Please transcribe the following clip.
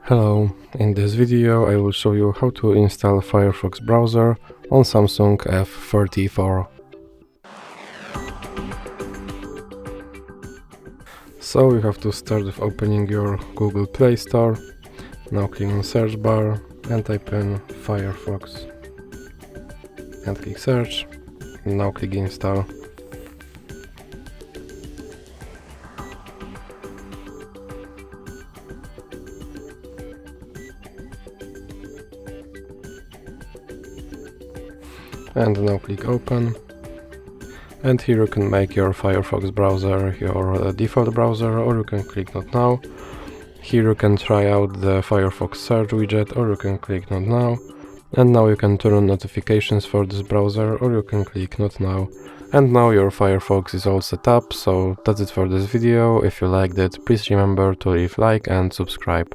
Hello, in this video I will show you how to install Firefox Browser on Samsung F34. So you have to start with opening your Google Play Store. Now click on search bar and type in Firefox and click search. Now click install. And now click open, and here you can make your Firefox browser your default browser, or you can click not now. Here you can try out the Firefox search widget, or you can click not now. And now you can turn on notifications for this browser, or you can click not now. And now your Firefox is all set up. So that's it for this video. If you liked it, please remember to leave like and subscribe.